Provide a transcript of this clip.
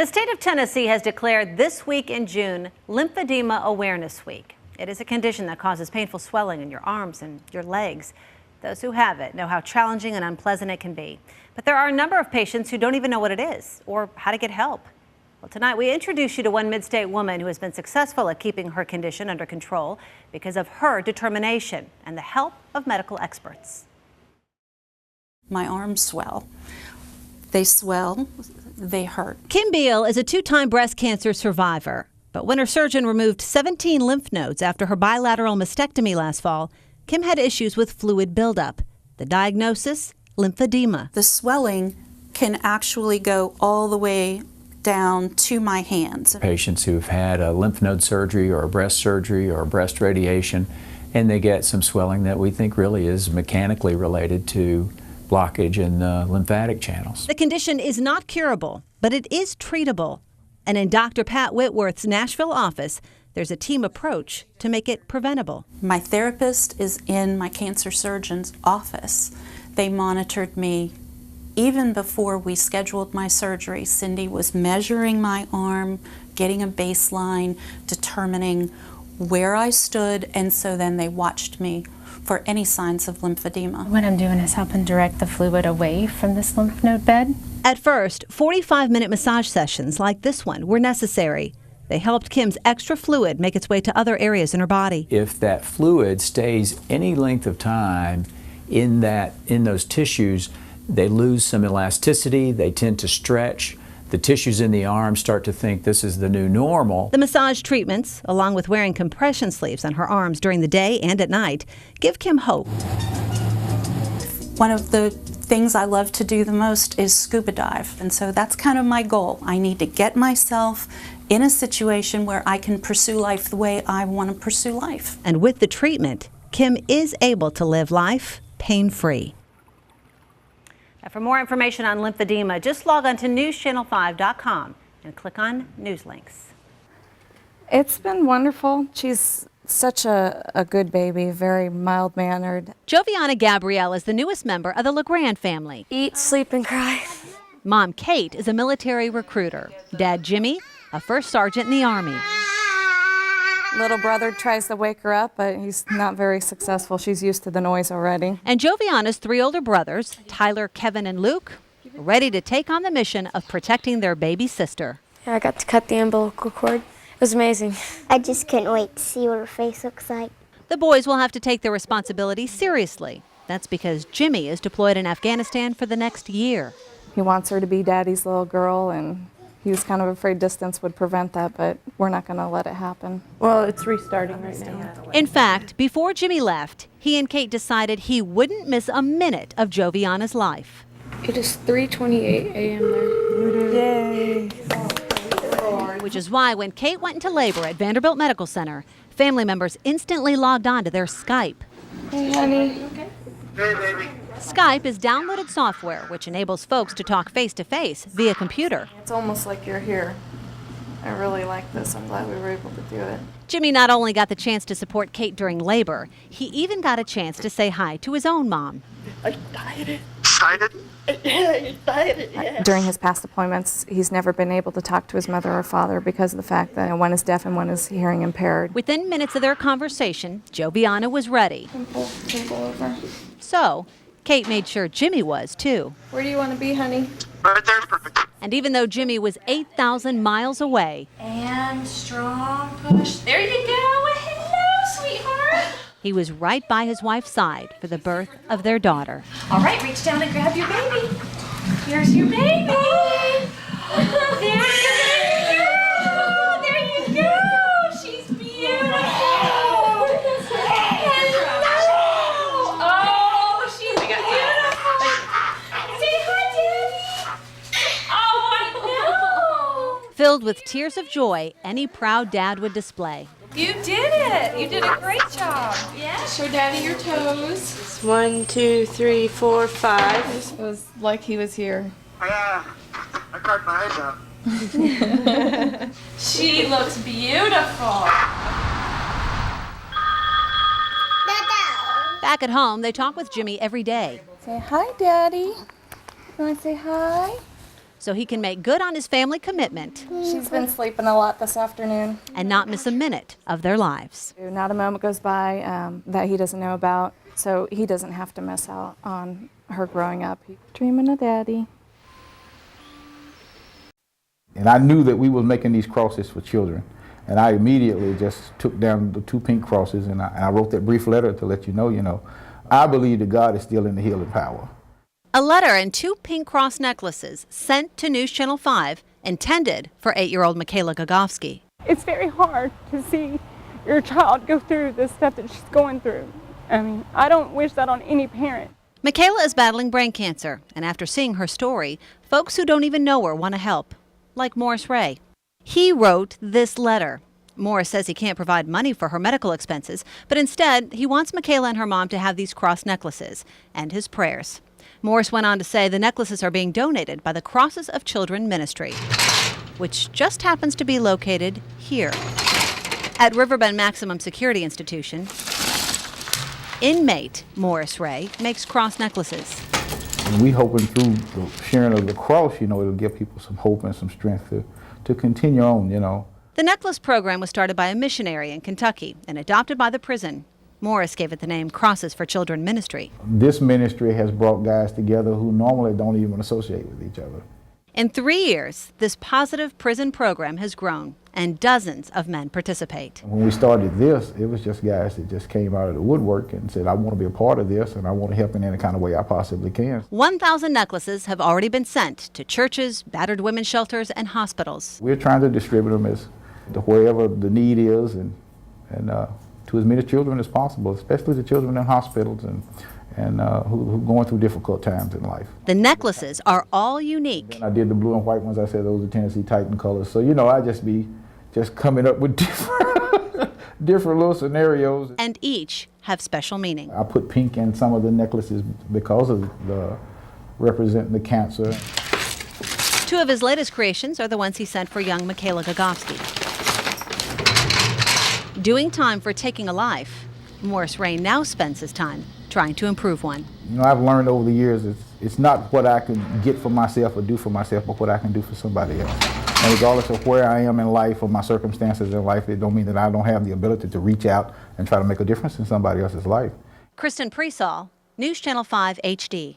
The state of Tennessee has declared this week in June Lymphedema Awareness Week. It is a condition that causes painful swelling in your arms and your legs. Those who have it know how challenging and unpleasant it can be. But there are a number of patients who don't even know what it is or how to get help. Well, tonight we introduce you to one mid-state woman who has been successful at keeping her condition under control because of her determination and the help of medical experts. My arms swell. They swell, they hurt. Kim Beal is a two-time breast cancer survivor. But when her surgeon removed 17 lymph nodes after her bilateral mastectomy last fall, Kim had issues with fluid buildup. The diagnosis, lymphedema. The swelling can actually go all the way down to my hands. Patients who've had a lymph node surgery or a breast surgery or a breast radiation, and they get some swelling that we think really is mechanically related to blockage in the lymphatic channels. The condition is not curable, but it is treatable. And in Dr. Pat Whitworth's Nashville office, there's a team approach to make it preventable. My therapist is in my cancer surgeon's office. They monitored me even before we scheduled my surgery. Cindy was measuring my arm, getting a baseline, determining where I stood, and so then they watched me for any signs of lymphedema. What I'm doing is helping direct the fluid away from this lymph node bed. At first, 45-minute massage sessions like this one were necessary. They helped Kim's extra fluid make its way to other areas in her body. If that fluid stays any length of time in those tissues, they lose some elasticity, they tend to stretch. The tissues in the arm start to think this is the new normal. The massage treatments, along with wearing compression sleeves on her arms during the day and at night, give Kim hope. One of the things I love to do the most is scuba dive, and so that's kind of my goal. I need to get myself in a situation where I can pursue life the way I want to pursue life. And with the treatment, Kim is able to live life pain-free. Now, for more information on lymphedema, just log on to Newschannel5.com and click on News Links. It's been wonderful. She's such a good baby, very mild-mannered. Joviana Gabrielle is the newest member of the LeGrand family. Eat, sleep, and cry. Mom Kate is a military recruiter. Dad Jimmy, a first sergeant in the Army. Little brother tries to wake her up, but he's not very successful. She's used to the noise already. And Joviana's three older brothers, Tyler, Kevin, and Luke, ready to take on the mission of protecting their baby sister. Yeah, I got to cut the umbilical cord. It was amazing. I just couldn't wait to see what her face looks like. The boys will have to take their responsibility seriously. That's because Jimmy is deployed in Afghanistan for the next year. He wants her to be Daddy's little girl, and he was kind of afraid distance would prevent that, but we're not going to let it happen. Well, it's restarting right now. In fact, before Jimmy left, he and Kate decided he wouldn't miss a minute of Joviana's life. It is 3:28 a.m. there. Yay! Which is why when Kate went into labor at Vanderbilt Medical Center, family members instantly logged on to their Skype. Hey, honey. Skype is downloaded software which enables folks to talk face-to-face via computer. It's almost like you're here. I really like this. I'm glad we were able to do it. Jimmy not only got the chance to support Kate during labor, he even got a chance to say hi to his own mom. Excited? During his past deployments, he's never been able to talk to his mother or father because of the fact that one is deaf and one is hearing impaired. Within minutes of their conversation, Joviana was ready. Pull over. So, Kate made sure Jimmy was, too. Where do you want to be, honey? Right there, perfect. And even though Jimmy was 8,000 miles away, And strong push. There you go. Hello, sweetheart. he was right by his wife's side for the birth of their daughter. All right, reach down and grab your baby. Here's your baby. There you go. There you go. She's beautiful. Hello. Oh, she's beautiful. Say hi, Daddy. Oh, I know. Filled with tears of joy any proud dad would display. You did it. You did a great job. Yeah. Show Daddy your toes. 1, 2, 3, 4, 5. This was like he was here. Yeah, I cried my eyes out. She looks beautiful. Back at home, they talk with Jimmy every day. Say hi, Daddy. You want to say hi? so he can make good on his family commitment She's been sleeping a lot this afternoon. and not miss a minute of their lives. Not a moment goes by that he doesn't know about, so he doesn't have to miss out on her growing up. Dreaming of daddy. And I knew that we were making these crosses for children. And I immediately just took down the 2 pink crosses and I wrote that brief letter to let you know, I believe that God is still in the healing power. A letter and 2 pink cross necklaces sent to News Channel 5 intended for 8-year-old Michaela Gogofsky. It's very hard to see your child go through the stuff that she's going through. I mean, I don't wish that on any parent. Michaela is battling brain cancer, and after seeing her story, folks who don't even know her want to help, like Morris Ray. He wrote this letter. Morris says he can't provide money for her medical expenses, but instead he wants Michaela and her mom to have these cross necklaces and his prayers. Morris went on to say the necklaces are being donated by the Crosses of Children Ministry, which just happens to be located here at Riverbend Maximum Security Institution. Inmate Morris Ray makes cross necklaces. And we hoping through the sharing of the cross, it'll give people some hope and some strength to continue on, The necklace program was started by a missionary in Kentucky and adopted by the prison. Morris gave it the name Crosses for Children Ministry. This ministry has brought guys together who normally don't even associate with each other. In 3 years, this positive prison program has grown, and dozens of men participate. When we started this, it was just guys that just came out of the woodwork and said, I want to be a part of this and I want to help in any kind of way I possibly can. 1,000 necklaces have already been sent to churches, battered women's shelters, and hospitals. We're trying to distribute them to wherever the need is and to as many children as possible, especially the children in hospitals and who are going through difficult times in life. The necklaces are all unique. I did the blue and white ones. I said those are Tennessee Titan colors. So, I just coming up with different little scenarios. And each have special meaning. I put pink in some of the necklaces because of the representing the cancer. 2 of his latest creations are the ones he sent for young Michaela Gogofsky. Doing time for taking a life, Morris Ray now spends his time trying to improve one. I've learned over the years it's not what I can get for myself or do for myself, but what I can do for somebody else. And regardless of where I am in life or my circumstances in life, it don't mean that I don't have the ability to reach out and try to make a difference in somebody else's life. Kristin Priesol, News Channel 5 HD.